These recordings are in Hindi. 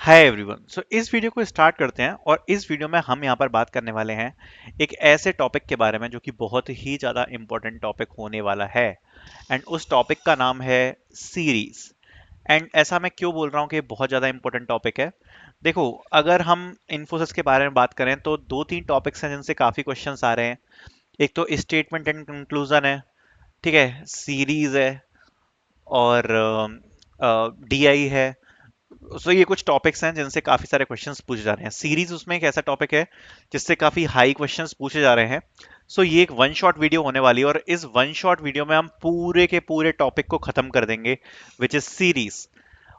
Hi everyone. सो इस वीडियो को स्टार्ट करते हैं और इस वीडियो में हम यहाँ पर बात करने वाले हैं एक ऐसे टॉपिक के बारे में जो कि बहुत ही ज़्यादा इम्पोर्टेंट टॉपिक होने वाला है। एंड उस टॉपिक का नाम है सीरीज। एंड ऐसा मैं क्यों बोल रहा हूँ कि बहुत ज़्यादा इंपॉर्टेंट टॉपिक है। देखो, अगर हम इन्फोसिस के बारे में बात करें तो दो तीन टॉपिक्स हैं जिनसे काफ़ी क्वेश्चंस आ रहे हैं। एक तो स्टेटमेंट एंड कंक्लूजन है, ठीक है, सीरीज है, और डीआई है। सो ये कुछ टॉपिक्स हैं जिनसे काफी सारे क्वेश्चंस पूछे जा रहे हैं। सीरीज उसमें एक ऐसा टॉपिक है जिससे काफी हाई क्वेश्चंस पूछे जा रहे हैं। सो ये एक वन शॉट वीडियो होने वाली है और इस वन शॉट वीडियो में हम पूरे के पूरे टॉपिक को खत्म कर देंगे, विच इज सीरीज।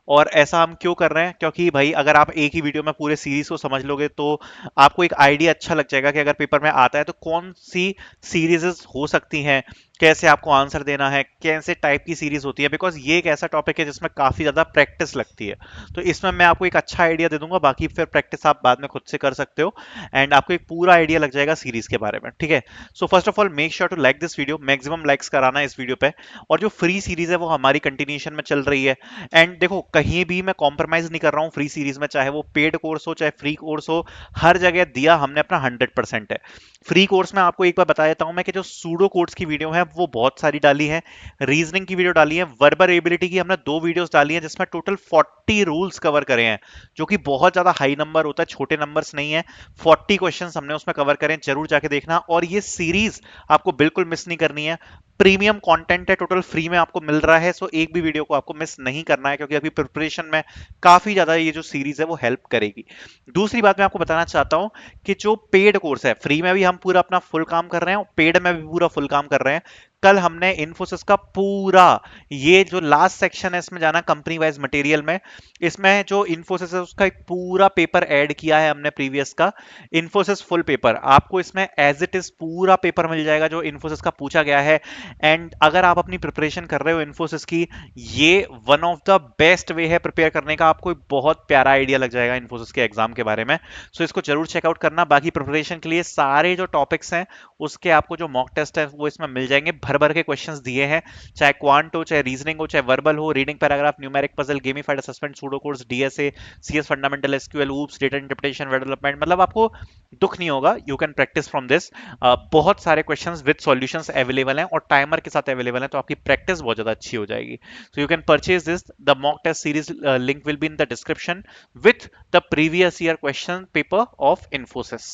और ऐसा हम क्यों कर रहे हैं? क्योंकि भाई अगर आप एक ही वीडियो में पूरे सीरीज को समझ लोगे तो आपको एक आइडिया अच्छा लग जाएगा कि अगर पेपर में आता है तो कौन सी सीरीजेस हो सकती हैं, कैसे आपको आंसर देना है, कैसे टाइप की सीरीज होती है। बिकॉज ये एक ऐसा टॉपिक है जिसमें काफी ज्यादा प्रैक्टिस लगती है। तो इसमें मैं आपको एक अच्छा आइडिया दे दूंगा, बाकी फिर प्रैक्टिस आप बाद में खुद से कर सकते हो। एंड आपको एक पूरा आइडिया लग जाएगा सीरीज के बारे में, ठीक है। So first of all make sure to like this video, maximum likes कराना है इस वीडियो पे। और जो फ्री सीरीज है वो हमारी कंटिन्यूशन में चल रही है। एंड देखो, कहीं भी मैं कॉम्प्रोमाइज नहीं कर रहा हूँ फ्री सीरीज में, चाहे वो पेड कोर्स हो चाहे फ्री कोर्स हो। हर जगह दिया हमने अपना 100% है। फ्री कोर्स में आपको एक बार बता देता हूं मैं कि जो सूडो कोड्स की वीडियो है वो बहुत सारी डाली है, रीजनिंग की वीडियो डाली है, वर्बल एबिलिटी की हमने 2 वीडियोस डाली है जिसमें टोटल 40 रूल्स कवर करे हैं, जो कि बहुत ज्यादा हाई नंबर होता है, छोटे नंबर्स नहीं है। 40 क्वेश्चंस हमने उसमें कवर करें, जरूर जाके देखना। और ये सीरीज आपको बिल्कुल मिस नहीं करनी है। प्रीमियम कंटेंट है, टोटल फ्री में आपको मिल रहा है। सो एक भी वीडियो को आपको मिस नहीं करना है, क्योंकि अभी प्रिपरेशन में काफी ज्यादा ये जो सीरीज है वो हेल्प करेगी। दूसरी बात मैं आपको बताना चाहता हूं कि जो पेड कोर्स है, फ्री में भी हम पूरा अपना फुल काम कर रहे हैं और पेड में भी पूरा फुल काम कर रहे हैं। कल हमने इन्फोसिस का पूरा, ये जो लास्ट सेक्शन है इसमें जाना कंपनी वाइज मटेरियल में, इसमें जो इन्फोसिस है उसका एक पूरा पेपर ऐड किया है हमने प्रीवियस का। इन्फोसिस फुल पेपर आपको इसमें एज इट इज पूरा पेपर मिल जाएगा जो इन्फोसिस का पूछा गया है। एंड अगर आप अपनी प्रिपरेशन कर रहे हो इन्फोसिस की, ये one of the best way है प्रिपेयर करने का। आपको एक बहुत प्यारा आइडिया लग जाएगा इन्फोसिस के एग्जाम के बारे में। सो इसको जरूर चेकआउट करना। बाकी प्रिपरेशन के लिए सारे जो टॉपिक्स हैं उसके आपको जो मॉक टेस्ट है वो इसमें मिल जाएंगे। भर भर के क्वेश्चंस दिए हैं, चाहे क्वांट हो, चाहे रीजनिंग हो, चाहे वर्बल हो, reading paragraph, numeric puzzle, gamified assessment, pseudo course, DSA, CS fundamental, SQL, oops, data interpretation, web development. मतलब आपको दुख नहीं होगा, you can practice from this. बहुत सारे क्वेश्चंस विद सॉल्यूशंस अवेलेबल हैं और टाइमर के साथ अवेलेबल हैं, तो आपकी प्रैक्टिस बहुत ज्यादा अच्छी हो जाएगी। So you can purchase this, the mock test series link will be in the description with the previous year question paper of Infosys.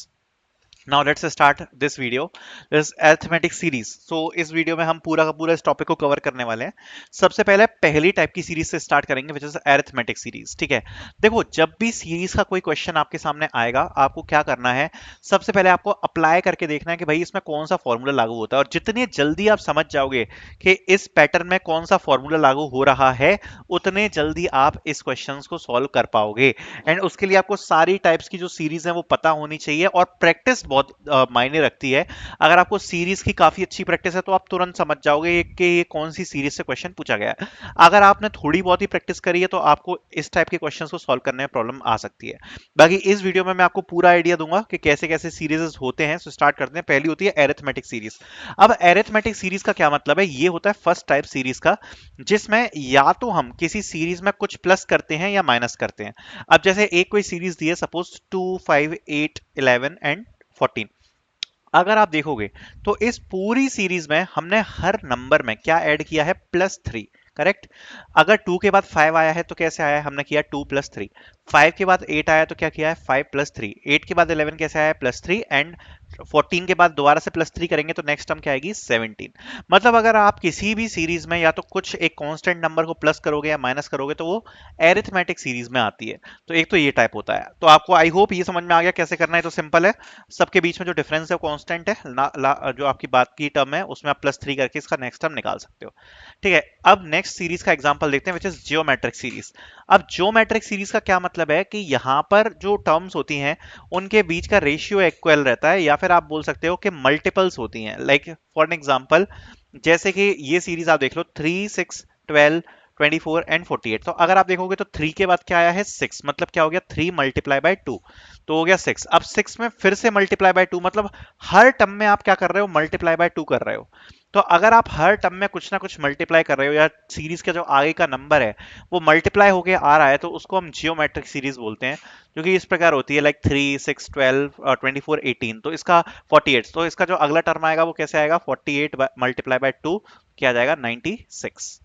Now let's start this video, this arithmetic series. So इस वीडियो में हम पूरा का पूरा इस टॉपिक को कवर करने वाले हैं। सबसे पहले पहली टाइप की सीरीज से स्टार्ट करेंगे, विच इज अरिथमेटिक सीरीज, ठीक है। देखो, जब भी सीरीज का कोई क्वेश्चन आपके सामने आएगा, आपको क्या करना है, सबसे पहले आपको अप्लाई करके देखना है कि भाई इसमें कौन सा फॉर्मूला लागू होता है। और जितनी जल्दी आप समझ जाओगे कि इस पैटर्न में कौन सा फॉर्मूला लागू हो रहा है, उतने जल्दी आप इस क्वेश्चन को सॉल्व कर पाओगे। एंड उसके लिए आपको सारी टाइप्स की जो सीरीज है वो पता होनी चाहिए, और प्रैक्टिस बहुत मायने रखती है। अगर आपको सीरीज की काफी अच्छी प्रैक्टिस है तो आप तुरंत समझ जाओगे कि ये कौन सी सीरीज से क्वेश्चन पूछा गया है। अगर आपने थोड़ी बहुत ही प्रैक्टिस करी है तो आपको इस टाइप के क्वेश्चंस को सॉल्व करने में प्रॉब्लम आ सकती है। बाकी इस वीडियो में मैं आपको पूरा आइडिया दूंगा कि कैसे कैसे सीरीज होते हैं। सो स्टार्ट करते हैं। पहली होती है एरिथमेटिक सीरीज। अब एरिथमेटिक सीरीज का क्या मतलब है? ये होता है फर्स्ट टाइप सीरीज का, जिसमें या तो हम किसी सीरीज में कुछ प्लस करते हैं या माइनस करते हैं। अब जैसे एक कोई सीरीज दी है, सपोज 2, 5, 8, 11 एंड 14। अगर आप देखोगे तो इस पूरी सीरीज में हमने हर नंबर में क्या ऐड किया है? +3। करेक्ट। अगर 2 के बाद 5 आया है तो कैसे आया है? हमने किया 2 + 3। 5 के बाद 8 आया तो क्या किया है? 5 + 3। 8 के बाद 11 कैसे आया है? +3। एंड 14 के बाद दोबारा से +3 करेंगे तो नेक्स्ट टर्म क्या आएगी? 17। मतलब अगर आप किसी भी सीरीज में या तो कुछ एक कांस्टेंट नंबर को प्लस करोगे या माइनस करोगे तो वो एरिथमेटिक सीरीज में आती है। तो एक तो ये टाइप होता है। तो आपको आई होप ये समझ में आ गया कैसे करना है। तो सिंपल है, सबके बीच में जो डिफरेंस है वो कांस्टेंट है जो आपकी बात की टर्म है उसमें आप +3 करके इसका नेक्स्ट टर्म निकाल सकते हो, ठीक है। अब नेक्स्ट सीरीज का एग्जांपल देखते हैं, विच इज जियोमेट्रिक सीरीज। अब जियोमेट्रिक सीरीज का क्या मतलब है कि यहां पर जो टर्म्स होती हैं उनके बीच का रेशियो इक्वल रहता है, या फिर आप बोल सकते हो कि मल्टीपल्स होती हैं। लाइक फॉर एग्जांपल, जैसे कि ये सीरीज आप देख लो, 3, 6, 12, 24 एंड 48। तो अगर आप देखोगे तो 3 के बाद क्या आया है? 6। मतलब क्या हो गया? 3 मल्टीप्लाई बाय 2, तो हो गया 6। अब 6 में फिर से मल्टीप्लाई बाय 2, मतलब हर टर्म में आप क्या कर रहे हो? मल्टीप्लाई बाय 2 कर रहे हो। तो अगर आप हर टर्म में कुछ ना कुछ मल्टीप्लाई कर रहे हो या सीरीज का जो आगे का नंबर है वो मल्टीप्लाई होके आ रहा है तो उसको हम जियोमेट्रिक सीरीज बोलते हैं, जो कि इस प्रकार होती है लाइक 3 6 12 24 18। तो इसका 48, तो इसका जो अगला टर्म आएगा वो कैसे आएगा, 48 मल्टीप्लाई बाय 2 क्या आ जाएगा, 96।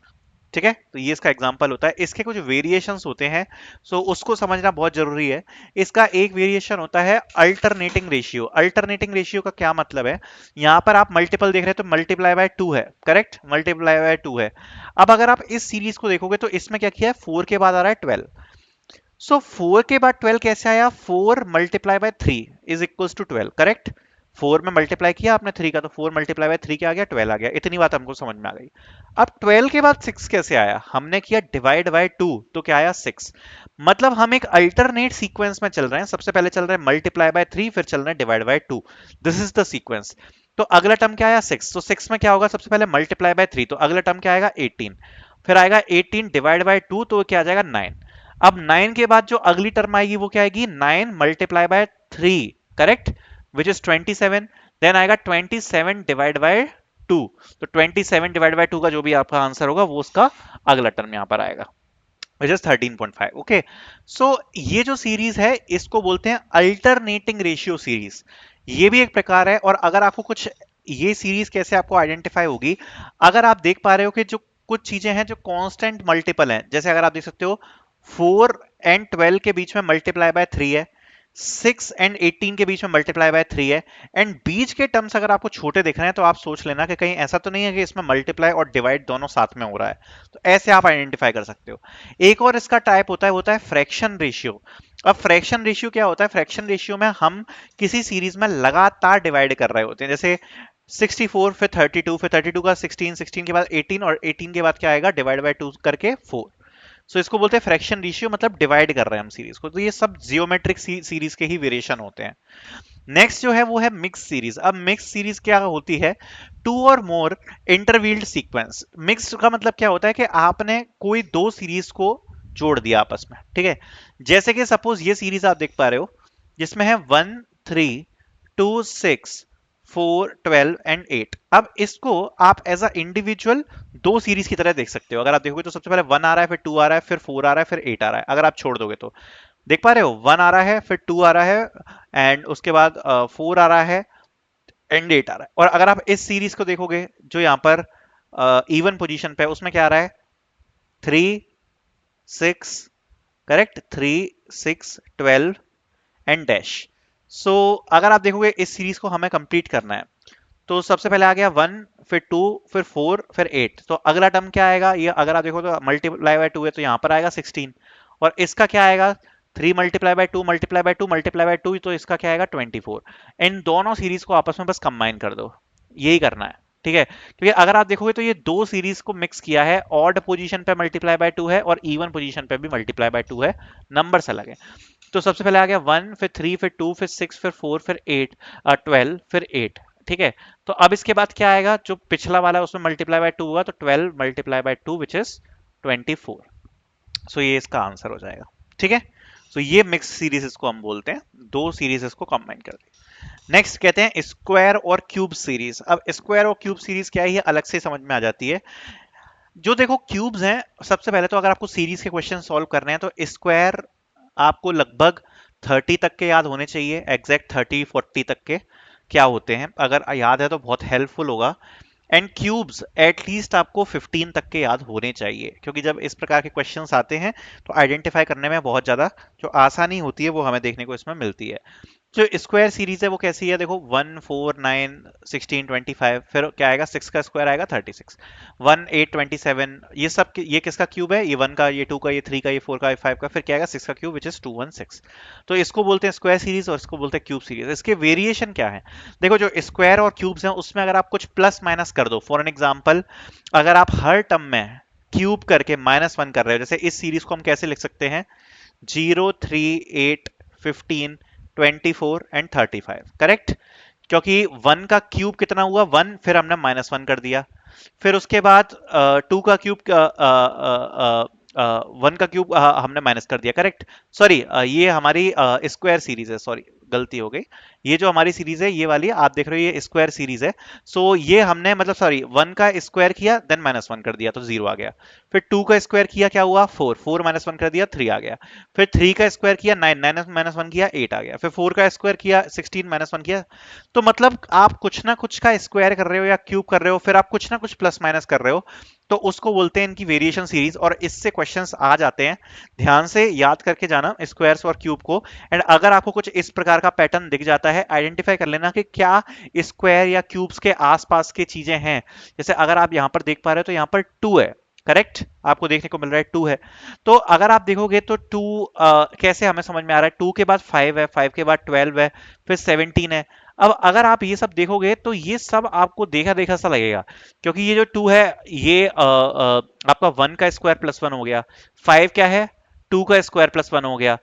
ठीक है, तो ये इसका एग्जांपल होता है। इसके कुछ वेरिएशंस होते हैं, सो उसको समझना बहुत जरूरी है। इसका एक वेरिएशन होता है अल्टरनेटिंग रेशियो। अल्टरनेटिंग रेशियो का क्या मतलब है, यहां पर आप मल्टीपल देख रहे हैं तो मल्टीप्लाई बाय 2 है, करेक्ट, मल्टीप्लाई बाय 2 है। अब अगर आप इस सीरीज को देखोगे तो इसमें क्या किया है, 4 के बाद आ रहा है 12। सो 4 के बाद 12 कैसे आया, 4 multiply by 3 is equals to 12, correct. 4 में मल्टीप्लाई किया आपने 3 का, तो 4 मल्टीप्लाई बाय 3 क्या आ गया, 12 आ गया। इतनी बात हमको समझ में आ गई। अब 12 के बाद 6 कैसे आया, हमने किया डिवाइड बाय 2 तो क्या आया 6। मतलब हम एक अल्टरनेट सीक्वेंस में चल रहे हैं, सबसे पहले चल रहे हैं मल्टीप्लाई बाय 3, फिर चल रहे हैं divide by 2। This is the sequence. तो अगला टर्म क्या आया 6, तो 6 में क्या होगा, सबसे पहले मल्टीप्लाई बाय 3, तो अगला टर्म क्या आएगा 18, फिर आएगा 18 डिवाइड बाय 2 तो क्या आ जाएगा 9। अब 9 के बाद जो अगली टर्म आएगी वो क्या आएगी, 9 multiply by 3, correct, which is 27। Then आएगा 27 डिवाइड बाय 2, तो 27 डिवाइड बाय 2 का जो भी आपका आंसर होगा वो उसका अगला टर्म यहां पर आएगा, विच इज 13.5। ओके, सो ये जो सीरीज है इसको बोलते हैं अल्टरनेटिंग रेशियो सीरीज। ये भी एक प्रकार है। और अगर आपको कुछ, ये सीरीज कैसे आपको आइडेंटिफाई होगी, अगर आप देख पा रहे हो कि जो कुछ चीजें हैं जो कांस्टेंट मल्टीपल हैं, जैसे अगर आप देख सकते हो 4 एंड 12 के बीच में मल्टीप्लाई बाय 3 है, 6 एंड 18 के बीच में मल्टीप्लाई बाय 3 है, एंड बीच के टर्म्स अगर आपको छोटे दिख रहे हैं तो आप सोच लेना कि कहीं ऐसा तो नहीं है कि इसमें मल्टीप्लाई और डिवाइड दोनों साथ में हो रहा है। तो ऐसे आप आइडेंटिफाई कर सकते हो। एक और इसका टाइप होता है, फ्रैक्शन रेशियो। अब फ्रैक्शन रेशियो क्या होता है, फ्रैक्शन रेशियो में हम किसी सीरीज में लगातार डिवाइड कर रहे होते हैं, जैसे 64 फिर 32, फिर 32 का 16, 16 के बाद 18 और 18 के बाद क्या आएगा, डिवाइड बाय 2 करके 4। सो इसको बोलते हैं फ्रैक्शन रेशियो, मतलब डिवाइड कर रहे हैं हम सीरीज को। तो ये सब जियोमेट्रिक सीरीज के ही वेरिएशन होते हैं। नेक्स्ट जो है वो है मिक्स सीरीज। अब मिक्स सीरीज क्या होती है, टू और मोर इंटरवील्ड सीक्वेंस। मिक्स का मतलब क्या होता है कि आपने कोई दो सीरीज को जोड़ दिया आपस में, ठीक है। जैसे कि सपोज ये सीरीज आप देख पा रहे हो जिसमें है 1 3 2 6 4 12 एंड 8। अब इसको आप एज अ इंडिविजुअल दो सीरीज की तरह देख सकते हो। अगर आप देखोगे तो सबसे पहले 1 आ रहा है, फिर 2 आ रहा है, फिर 4 आ रहा है, फिर 8 आ रहा है। अगर आप छोड़ दोगे तो देख पा रहे हो 1 आ रहा है, फिर 2 आ रहा है, एंड उसके बाद 4 आ रहा है, एंड 8 आ रहा है। और अगर आप इस सीरीज को देखोगे जो यहाँ पर इवन पोजीशन पे है, उसमें क्या आ रहा है, 3 6, करेक्ट, 3 6 12 एंड डैश। सो अगर आप देखोगे इस सीरीज को हमें कंप्लीट करना है, तो सबसे पहले आ गया 1, फिर 2, फिर 4, फिर 8। तो अगला टर्म क्या आएगा, ये अगर आप देखो तो मल्टीप्लाई बाय 2 है तो यहाँ पर आएगा 16। और इसका क्या आएगा, 3 multiply bye 2 multiply by 2 multiply by 2, तो इसका क्या आएगा 24। इन दोनों सीरीज को आपस में बस कंबाइन कर दो, यही करना है, ठीक है। क्योंकि अगर आप देखोगे तो ये दो सीरीज को मिक्स किया है, ऑड पोजीशन पे मल्टीप्लाई बाय 2 है और इवन पोजीशन पे भी मल्टीप्लाई बाय 2 है, नंबर्स अलग है। तो सबसे पहले आ गया 1, फिर 3, फिर 2, फिर 6, फिर 4, फिर 8, 12, फिर 8, ठीक है। तो अब इसके बाद क्या आएगा, जो पिछला वाला है उसमें मल्टीप्लाई बाय 2 हुआ, तो 12 मल्टीप्लाई बाय 2 विच इज 24। सो ये इसका आंसर हो जाएगा, ठीक है। सो ये मिक्स सीरीज इसको हम बोलते हैं, दो सीरीज इसको कंबाइन कर दी। नेक्स्ट कहते हैं स्क्वायर और क्यूब सीरीज। अब स्क्वायर और क्यूब सीरीज क्या है, ये अलग से समझ में आ जाती है। जो देखो क्यूब्स हैं, सबसे पहले तो अगर आपको सीरीज के क्वेश्चन सॉल्व करने हैं तो स्क्वायर आपको लगभग 30 तक के याद होने चाहिए, एग्जैक्ट 30 40 तक के क्या होते हैं, अगर याद है तो बहुत हेल्पफुल होगा। एंड क्यूब्स एटलीस्ट आपको 15 तक के याद होने चाहिए, क्योंकि जब इस प्रकार के क्वेश्चंस आते हैं तो आइडेंटिफाई करने में बहुत ज़्यादा जो आसानी होती है वो हमें देखने को इसमें मिलती है। जो स्क्वायर सीरीज है वो कैसी है, देखो 1 4 9 16 25, फिर क्या आएगा 6 का स्क्वायर आएगा 36, 1 8 27, ये सब ये किसका क्यूब है, ये 1 का, ये 2 का, ये 3 का, ये 4 का, ये 5 का, फिर क्या आएगा 6 का क्यूब विच इज 216। तो इसको बोलते हैं स्क्वायर सीरीज और इसको बोलते हैं क्यूब सीरीज। इसके वेरिएशन क्या है, देखो जो स्क्वायर और क्यूब्स हैं उसमें अगर आप कुछ प्लस माइनस कर दो, फॉर एन एग्जाम्पल अगर आप हर टर्म में क्यूब करके -1 कर रहे हो, जैसे इस सीरीज को हम कैसे लिख सकते हैं, 0 3 8 15 24 एंड 35, करेक्ट। क्योंकि 1 का क्यूब कितना हुआ 1, फिर हमने -1 कर दिया, फिर उसके बाद 2 का क्यूब 1 का क्यूब हमने माइनस कर दिया, करेक्ट। सॉरी ये हमारी स्क्वायर सीरीज है, सॉरी गलती हो गई। ये जो हमारी सीरीज है ये वाली आप देख रहे हो ये स्क्वायर सीरीज है। सो ये हमने मतलब सॉरी 1 का स्क्वायर किया देन -1 कर दिया तो 0 आ गया। फिर 2 का स्क्वायर किया क्या हुआ 4, 4 -1 कर दिया 3 आ गया। फिर 3 का स्क्वायर किया 9, 9 -1 किया 8 आ गया। फिर 4 का स्क्वायर किया 16 -1 किया। तो मतलब आप कुछ ना कुछ का स्क्वायर कर रहे हो या क्यूब कर रहे हो, फिर आप कुछ ना कुछ प्लस माइनस कर रहे हो, तो उसको बोलते हैं इनकी वेरिएशन सीरीज, और इससे क्वेश्चंस आ जाते हैं। ध्यान से याद करके जाना स्क्वायर्स और क्यूब को। एंड अगर आपको कुछ इस प्रकार का पैटर्न दिख जाता है, आइडेंटिफाई कर लेना कि क्या स्क्वायर या क्यूब्स के आसपास की चीजें हैं। जैसे अगर आप यहां पर देख पा रहे हो तो यहां पर 2 है, करेक्ट, आपको देखने को मिल रहा है 2 है। तो अगर आप देखोगे तो 2 कैसे हमें समझ में आ रहा है, 2 के बाद 5 है, 5 के बाद 12 है, फिर 17 है। अब अगर आप ये सब देखोगे तो ये सब आपको देखा देखा सा लगेगा, क्योंकि ये जो 2 है ये आपका 1 का स्क्वायर प्लस 1 हो गया। 5 क्या है 2 का स्क्वायर प्लस 1 हो गया।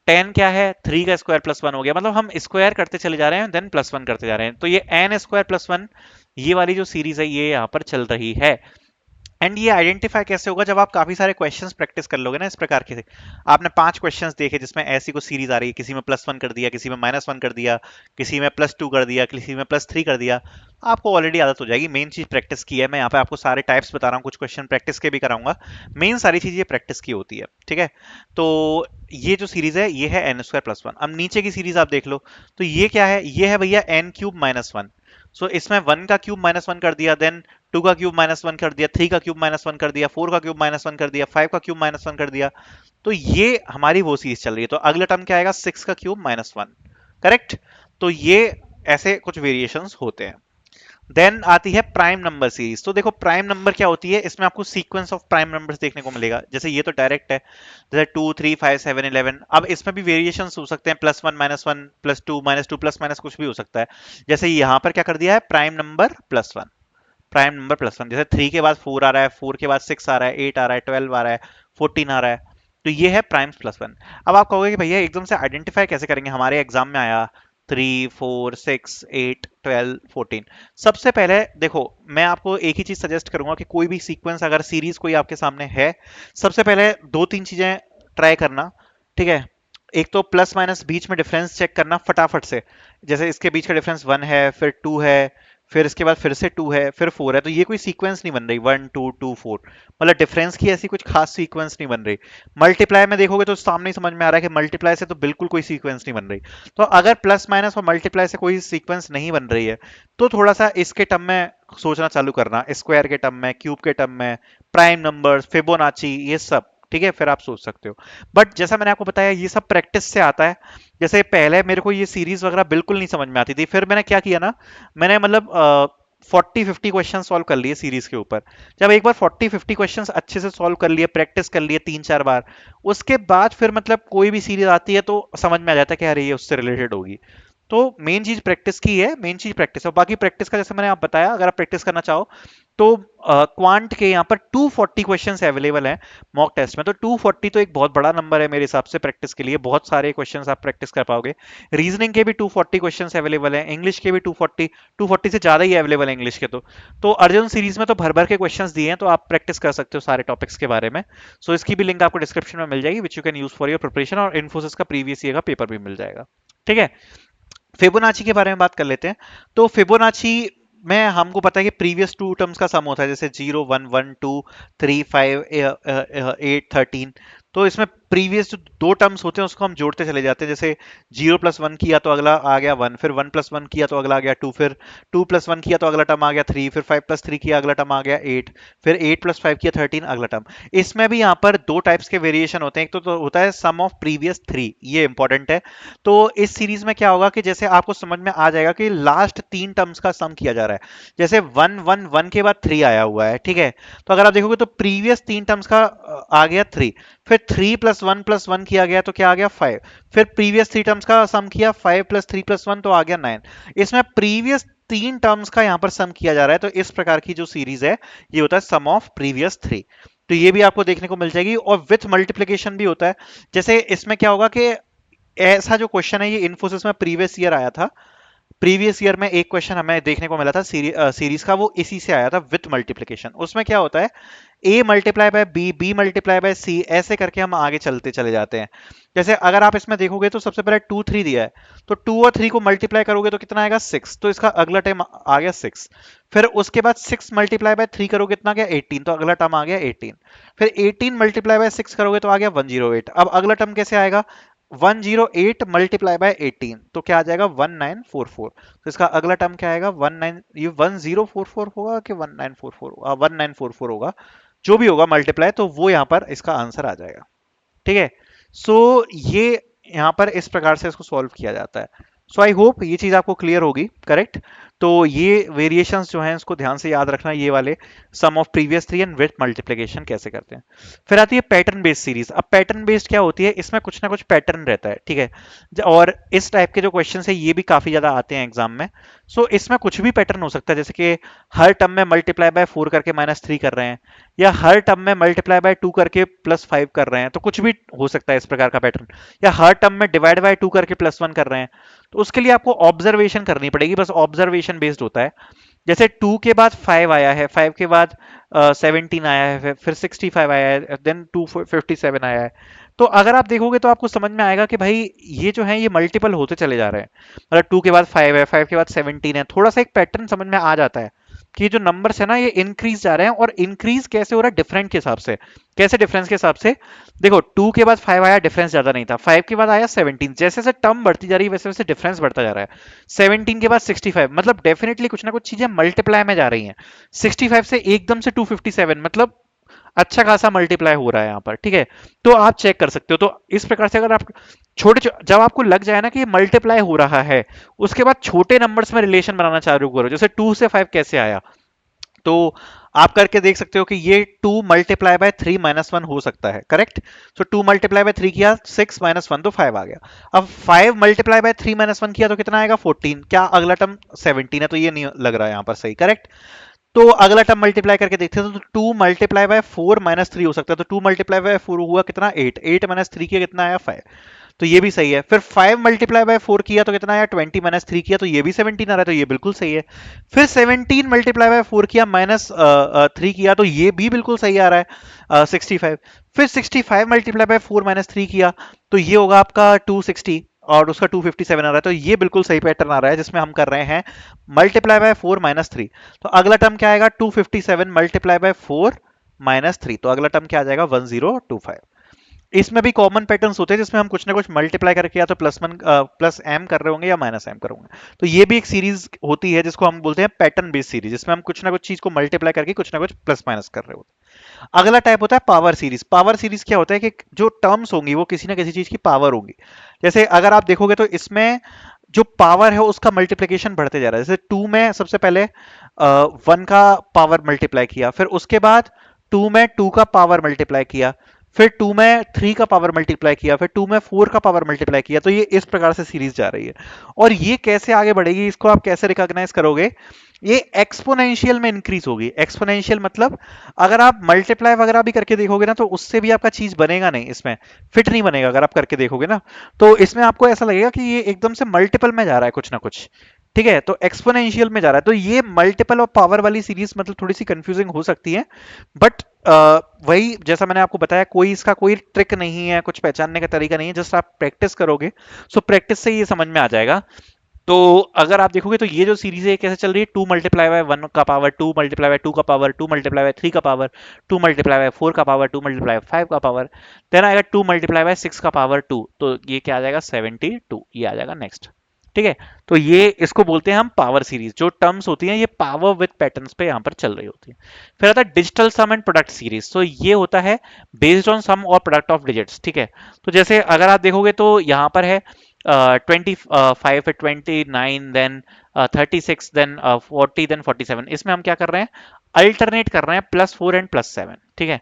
10 क्या है 3 का स्क्वायर प्लस 1 हो गया। मतलब हम स्क्वायर करते चले जा रहे हैं देन प्लस 1 करते जा रहे हैं। तो ये एन स्क्वायर प्लस 1 ये वाली जो सीरीज है ये यहाँ पर चल रही है। एंड ये आइडेंटिफाई कैसे होगा, जब आप काफी सारे क्वेश्चंस प्रैक्टिस कर लोगे ना इस प्रकार के। आपने 5 क्वेश्चंस देखे जिसमें ऐसी कुछ सीरीज आ रही है, किसी में +1 कर दिया, किसी में -1 कर दिया, किसी में +2 कर दिया, किसी में +3 कर दिया, आपको ऑलरेडी आदत हो जाएगी। मेन चीज प्रैक्टिस की है, मैं यहाँ पे आपको सारे टाइप्स बता रहा हूँ, कुछ क्वेश्चन प्रैक्टिस के भी कराऊंगा। मेन सारी चीज ये प्रैक्टिस की होती है, ठीक है। तो ये जो सीरीज है ये है n² + 1। अब नीचे की सीरीज आप देख लो, तो ये क्या है, ये है भैया n³ - 1। सो इसमें 1 का क्यूब -1 कर दिया, देन 2 का क्यूब -1 कर दिया, 3 का क्यूब -1 कर दिया, 4 का क्यूब -1 कर दिया, 5 का क्यूब -1 कर दिया। तो ये हमारी वो सीरीज चल रही है। तो अगला टर्म क्या आएगा 6 का क्यूब -1, करेक्ट। तो ये ऐसे कुछ वेरिएशंस होते हैं। देन आती है प्राइम नंबर सीरीज। तो देखो प्राइम नंबर क्या होती है, इसमें आपको सीक्वेंस ऑफ प्राइम नंबर्स देखने को मिलेगा। जैसे ये तो डायरेक्ट है, जैसे 2 3 5 7 11। अब इसमें भी वेरिएशंस हो सकते हैं, +1 -1 +2 -2 प्लस माइनस कुछ भी हो सकता है। जैसे यहां पर क्या कर दिया है प्राइम नंबर +1, प्राइम नंबर +1। जैसे 3 के बाद 4 आ रहा है, 4 के बाद 6 आ रहा है, 8 आ रहा है, 12 आ रहा है, 14 आ रहा है। तो ये है प्राइम्स +1। अब आप कहोगे कि भैया एकदम से आइडेंटिफाई कैसे करेंगे, हमारे एग्जाम में आया 3 4 6 8 12 14। सबसे पहले देखो मैं आपको एक ही चीज सजेस्ट करूंगा कि कोई भी सीक्वेंस अगर सीरीज कोई आपके सामने है, सबसे पहले दो तीन चीजें ट्राई करना, ठीक है। एक तो प्लस माइनस बीच में डिफरेंस चेक करना फटाफट से। जैसे इसके बीच का डिफरेंस 1 है, फिर 2 है, फिर इसके बाद फिर से 2 है, फिर 4 है। तो ये कोई सीक्वेंस नहीं बन रही 1 2 2 4, मतलब डिफरेंस की ऐसी कुछ खास सीक्वेंस नहीं बन रही। मल्टीप्लाई में देखोगे तो सामने ही समझ में आ रहा है कि मल्टीप्लाई से तो बिल्कुल कोई सीक्वेंस नहीं बन रही। तो अगर प्लस माइनस और मल्टीप्लाई से कोई सीक्वेंस नहीं बन रही है, तो थोड़ा सा इसके टर्म में सोचना चालू करना, स्क्वायर के टर्म में, क्यूब के टर्म में, प्राइम नंबर्स, फिबोनाची, ये सब, ठीक है, फिर आप सोच सकते हो। बट जैसा मैंने आपको बताया ये सब प्रैक्टिस से आता है। जैसे पहले मेरे को ये सीरीज वगैरह बिल्कुल नहीं समझ में आती थी, फिर मैंने क्या किया ना, मैंने मतलब 40-50 क्वेश्चन सॉल्व कर लिए सीरीज के ऊपर। जब एक बार 40-50 क्वेश्चंस अच्छे से सॉल्व कर लिए, प्रैक्टिस कर लिए 3-4 बार, उसके बाद फिर मतलब कोई भी सीरीज आती है तो समझ में आ जाता है कि अरे ये उससे रिलेटेड होगी। तो मेन चीज प्रैक्टिस की है, मेन चीज प्रैक्टिस है। बाकी प्रैक्टिस का जैसे मैंने आप बताया, अगर आप प्रैक्टिस करना चाहो तो क्वांट के यहाँ पर 240 क्वेश्चंस अवेलेबल हैं मॉक टेस्ट में। तो 240 तो एक बहुत बड़ा नंबर है मेरे हिसाब से प्रैक्टिस के लिए, बहुत सारे क्वेश्चंस आप प्रैक्टिस कर पाओगे। रीजनिंग के भी 240 क्वेश्चंस अवेलेबल हैं, इंग्लिश के भी 240, 240 से ज्यादा ही अवेलेबल है इंग्लिश के। तो अर्जुन सीरीज में तो भर भर के क्वेश्चंस दिए हैं, तो आप प्रैक्टिस कर सकते हो सारे टॉपिक्स के बारे में। सो इसकी भी लिंक आपको डिस्क्रिप्शन में मिल जाएगी, which you can use for your preparation, और इन्फोसिस का प्रीवियस ईयर का पेपर भी मिल जाएगा, ठीक है। फिबोनाची के बारे में बात कर लेते हैं। तो फिबोनाची में हमको पता है कि प्रीवियस 2 टर्म्स का सम होता है, जैसे 0 1 1 2 3 5 8 13। तो इसमें प्रीवियस जो 2 टर्म्स होते हैं उसको हम जोड़ते चले जाते हैं। जैसे 0 + 1 किया तो अगला आ गया 1, फिर 1 + 1 किया तो अगला आ गया 2, फिर 2 + 1 किया तो अगला टर्म आ गया 3, फिर 5 + 3 किया अगला टर्म आ गया 8, फिर 8 + 5 किया 13 अगला टर्म। इसमें भी यहाँ पर 2 टाइप्स के वेरिएशन होते हैं। एक तो होता है सम ऑफ प्रीवियस 3, ये इंपॉर्टेंट है। तो इस सीरीज में क्या होगा कि जैसे आपको समझ में आ जाएगा कि लास्ट 3 टर्म्स का सम किया जा रहा है। जैसे 1 1 1 के बाद 3 आया हुआ है, ठीक है। तो अगर आप देखोगे तो प्रीवियस 3 टर्म्स का आ गया 3, फिर 3 + 1 + 1 किया गया तो क्या आ गया 5, फिर प्रीवियस 3 टर्म्स का सम किया 5 + 3 + 1 तो आ गया 9। इसमें प्रीवियस 3 टर्म्स का यहाँ पर सम किया जा रहा है। तो इस प्रकार की जो सीरीज है ये होता है सम ऑफ प्रीवियस 3। तो ये भी आपको देखने को मिल जाएगी, और विथ मल्टीप्लीकेशन भी होता है। जैसे इसमें क्या होगा कि ऐसा जो क्वेश्चन है ये इन्फोसिस में प्रीवियस ईयर आया था। प्रीवियस ईयर में एक क्वेश्चन हमें देखने को मिला था सीरीज का, वो इसी से आया था विथ मल्टीप्लीकेशन। उसमें क्या होता है, A multiply by B, B multiply by C, ऐसे करके हम आगे चलते चले जाते हैं। जैसे अगर आप इसमें देखोगे तो सबसे पहले 2 3 दिया है, तो 2 और 3 को मल्टीप्लाई करोगे तो कितना आएगा 6, तो इसका अगला टर्म आ गया 6। फिर उसके बाद 6 मल्टीप्लाई बाय 3 करोगे कितना गया 18, तो अगला टर्म आ गया 18। फिर 18 मल्टीप्लाई बाय 6 करोगे तो आ गया 108। अब अगला टर्म कैसे आएगा, 108 मल्टीप्लाई बाय 18, तो क्या आ जाएगा 1944। तो इसका अगला टर्म क्या आएगा 19, ये 1044 होगा कि 1944, 1944 होगा, जो भी होगा मल्टीप्लाई, तो वो यहाँ पर इसका आंसर आ जाएगा। ठीक है, सो ये यहाँ पर इस प्रकार से इसको सॉल्व किया जाता है। सो आई होप ये चीज आपको क्लियर होगी, करेक्ट। तो ये वेरिएशंस जो हैं इसको ध्यान से याद रखना, ये वाले sum of previous three and with multiplication कैसे करते हैं। फिर आती है पैटर्न बेस्ड सीरीज। अब पैटर्न बेस्ड क्या होती है, इसमें कुछ ना कुछ पैटर्न रहता है, ठीक है। और इस टाइप के जो क्वेश्चन है ये भी काफी ज्यादा आते हैं एग्जाम में। सो इसमें कुछ भी पैटर्न हो सकता है, जैसे कि हर टर्म में मल्टीप्लाई बाय 4 करके -3 कर रहे हैं, या हर टर्म में मल्टीप्लाई बाय 2 करके +5 कर रहे हैं, तो कुछ भी हो सकता है इस प्रकार का पैटर्न। या हर टर्म में डिवाइड बाय 2 करके +1 कर रहे हैं, तो उसके लिए आपको ऑब्जर्वेशन करनी पड़ेगी, बस ऑब्जर्वेशन बेस्ड होता है। जैसे 2 के बाद 5 आया है, 5 के बाद 17 आया है, फिर 65 आया है, देन 257 आया है। तो अगर आप देखोगे तो आपको समझ में आएगा कि भाई ये जो है ये मल्टीपल होते चले जा रहे हैं। मतलब 2 के बाद 5 है, 5 के बाद 17 है, थोड़ा सा एक पैटर्न समझ में आ जाता है कि ये जो नंबर्स है ना ये इंक्रीज जा रहे हैं। और इंक्रीज कैसे हो रहा है, डिफरेंट के हिसाब से। कैसे डिफरेंस के हिसाब से, देखो 2 के बाद 5 आया, डिफरेंस ज्यादा नहीं था, 5 के बाद आया 17, जैसे जैसे टर्म बढ़ती जा रही है वैसे वैसे डिफरेंस बढ़ता जा रहा है। 17 के बाद 65, मतलब डेफिनेटली कुछ ना कुछ चीजें मल्टीप्लाई में जा रही हैं। 65 से एकदम से 257, मतलब अच्छा खासा मल्टीप्लाई हो रहा है यहाँ पर, ठीक है। तो आप चेक कर सकते हो। तो इस प्रकार से अगर आप जब आपको लग जाए ना कि ये मल्टीप्लाई हो रहा है, उसके बाद छोटे नंबर्स में रिलेशन बनाना चालू करो। जैसे 2 से 5 कैसे आया, तो आप करके देख सकते हो कि ये 2 मल्टीप्लाई बाय 3 -1 हो सकता है, करेक्ट। सो 2 मल्टीप्लाई बाय 3 किया 6 -1 तो 5 आ गया। अब 5 मल्टीप्लाई बाय 3 -1 किया तो कितना आएगा 14, क्या अगला टर्म 17 है, तो ये नहीं लग रहा है यहाँ पर सही, करेक्ट। तो अगला टर्म मल्टीप्लाई करके देखते हैं, तो 2 मल्टीप्लाई बाय 4 -3 हो सकता है, तो 2 मल्टीप्लाई बाय 4 हुआ कितना 8, 8 -3 किया कितना आया 5, तो ये भी सही है। फिर 5 मल्टीप्लाई बाय 4 किया तो कितना आया 20, -3 किया तो ये भी 17 आ रहा है, तो ये बिल्कुल सही है। फिर 17 मल्टीप्लाई बाय 4 किया -3 किया तो ये भी बिल्कुल सही आ रहा है 65। फिर 65 मल्टीप्लाई बाय 4 -3 किया तो ये होगा आपका 260, और उसका 257 आ रहा है, तो ये बिल्कुल सही पैटर्न आ रहा है जिसमें हम कर रहे हैं मल्टीप्लाई बाय 4 -3। तो अगला टर्म क्या आएगा 257 मल्टीप्लाई बाय 4 -3, तो अगला टर्म क्या आ जाएगा 1025। इसमें भी कॉमन पैटर्न्स होते हैं जिसमें हम कुछ ना कुछ मल्टीप्लाई करके या तो +m कर रहे होंगे या -m कर होंगे। तो ये भी एक सीरीज होती है जिसको हम बोलते हैं पैटर्न बेस्ड सीरीज, जिसमें हम कुछ ना कुछ चीज को मल्टीप्लाई करके कुछ ना कुछ प्लस माइनस कर रहे होते हैं। अगला टाइप होता है पावर सीरीज। पावर सीरीज क्या होता है कि जो टर्म्स होंगी वो किसी ना किसी चीज की पावर होगी। जैसे अगर आप देखोगे तो इसमें जो पावर है उसका मल्टीप्लिकेशन बढ़ते जा रहा है। जैसे 2 में सबसे पहले 1 का पावर मल्टीप्लाई किया, फिर उसके बाद 2 में 2 का पावर मल्टीप्लाई किया, फिर 2 में 3 का पावर मल्टीप्लाई किया, फिर 2 में 4 का पावर मल्टीप्लाई किया, तो ये इस प्रकार से सीरीज जा रही है। और ये कैसे आगे बढ़ेगी, इसको आप कैसे रिकॉग्नाइज करोगे, ये एक्सपोनेंशियल में इंक्रीज होगी। एक्सपोनेंशियल मतलब अगर आप मल्टीप्लाई वगैरह भी करके देखोगे ना तो उससे भी आपका चीज बनेगा नहीं, इसमें फिट नहीं बनेगा अगर आप करके देखोगे ना। तो इसमें आपको ऐसा लगेगा कि ये एकदम से मल्टीपल में जा रहा है कुछ ना कुछ, ठीक है। तो एक्सपोनेंशियल में जा रहा है, तो ये मल्टीपल और पावर वाली सीरीज मतलब थोड़ी सी कंफ्यूजिंग हो सकती है। बट वही जैसा मैंने आपको बताया, कोई इसका कोई ट्रिक नहीं है, कुछ पहचानने का तरीका नहीं है, जस्ट आप प्रैक्टिस करोगे। सो प्रैक्टिस से ये समझ में आ जाएगा। तो अगर आप देखोगे तो ये जो सीरीज है कैसे चल रही है, 2 मल्टीप्लाई बाय 1 का पावर, 2 मल्टीप्लाई बाय 2 का पावर, 2 मल्टीप्लाई बाय 3 का पावर, 2 मल्टीप्लाई बाय 4 का पावर, 2 मल्टीप्लाई बाय 5 का पावर, देन आएगा 2 मल्टीप्लाई बाय 6 का पावर 2, तो ये क्या आ जाएगा 72, ये आ जाएगा नेक्स्ट, ठीक है। तो ये इसको बोलते हैं हम पावर सीरीज। जो टर्म्स होती हैं ये पावर विद पैटर्न्स पे यहाँ पर चल रही होती है। फिर आता है digital sum and product series. तो ये होता है बेस्ड ऑन सम और प्रोडक्ट ऑफ डिजिट्स, ठीक है। तो जैसे अगर आप देखोगे तो यहाँ पर है 25 है, 29, देन 36, देन 40, देन 47। इसमें हम क्या कर रहे हैं, अल्टरनेट कर रहे हैं +4 एंड +7, ठीक है।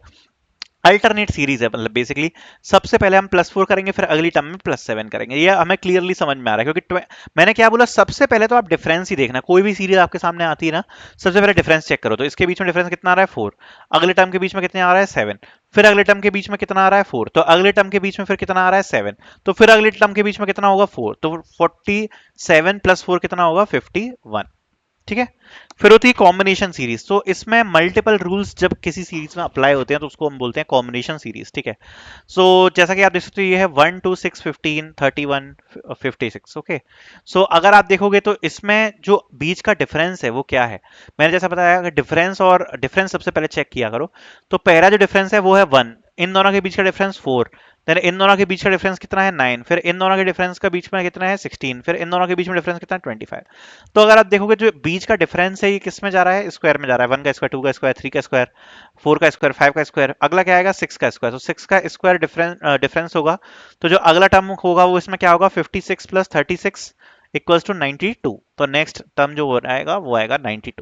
अल्टरनेट सीरीज है, मतलब बेसिकली सबसे पहले हम +4 करेंगे, फिर अगली टर्म में +7 करेंगे। ये हमें क्लियरली समझ में आ रहा है, क्योंकि मैंने क्या बोला, सबसे पहले तो आप डिफरेंस ही देखना। कोई भी सीरीज आपके सामने आती है ना, सबसे पहले डिफरेंस चेक करो। तो इसके बीच में डिफरेंस कितना आ रहा है 4, अगले टर्म के बीच में कितना आ रहा है 7, फिर अगले टर्म के बीच में कितना आ रहा है 4, तो अगले टर्म के बीच में फिर कितना आ रहा है 7, तो फिर अगले टर्म के बीच में कितना होगा 4, तो 47 +4 कितना होगा 51, ठीक है। फिर होती है कॉम्बिनेशन सीरीज। तो इसमें मल्टीपल रूल्स जब किसी सीरीज में अप्लाई होते हैं तो उसको हम बोलते हैं कॉम्बिनेशन सीरीज, ठीक है। सो जैसा कि आप देख सकते हो, ये है 1 2 6 15 31 56, ओके। सो अगर आप देखोगे तो इसमें जो बीच का डिफरेंस है वो क्या है, मैंने जैसा बताया कि डिफरेंस और डिफरेंस सबसे पहले चेक किया करो। तो पहला जो डिफरेंस है वो है 1, इन दोनों के बीच का डिफरेंस 4, देन इन दोनों के बीच का डिफरेंस कितना है 9, फिर इन दोनों के डिफरेंस का बीच में कितना है 16, फिर इन दोनों के बीच में डिफरेंस कितना है 25। तो अगर आप देखोगे जो बीच का डिफरेंस है ये किस में जा रहा है, स्क्वायर में जा रहा है, 1 का स्क्वायर, 2 का स्क्वायर, 3 का स्क्वायर, 4 का स्क्वायर, 5 का स्क्वायर, अगला क्या आएगा 6 का स्क्वायर। तो 6 का स्क्वायर डिफरेंस होगा, तो जो अगला टर्म होगा वो इसमें क्या होगा 56 प्लस 36 इक्वल्स टू 92। तो नेक्स्ट टर्म जो आएगा वो आएगा 92,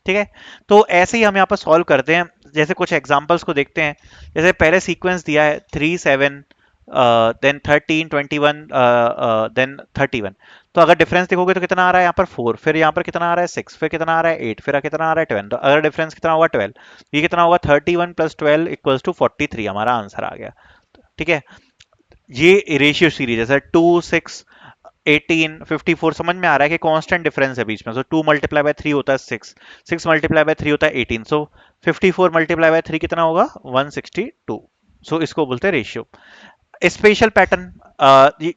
ठीक है। तो ऐसे ही हम यहाँ पर सॉल्व करते हैं, जैसे कुछ एग्जांपल्स को देखते हैं। जैसे पहले सीक्वेंस दिया है 3 7 देन 13 21 देन 31। तो अगर डिफरेंस देखोगे तो कितना आ रहा है यहाँ पर 4, फिर यहाँ पर कितना आ रहा है 6, फिर कितना आ रहा है 8, फिर कितना आ रहा है 12। तो अगर डिफरेंस कितना होगा 12, ये कितना होगा 31 प्लस 12 इक्वल्स टू 43, हमारा आंसर आ गया, ठीक है। ये रेशियो सीरीज जैसे 2 6 18 54 समझ में आ रहा है कि कांस्टेंट डिफरेंस है बीच में। सो 2 मल्टीप्लाई बाय 3 होता है 6, 6 मल्टीप्लाई बाय 3 होता है 18, सो 54 मल्टीप्लाई बाय 3 कितना होगा 162। सो इसको बोलते हैं रेशियो। स्पेशल पैटर्न,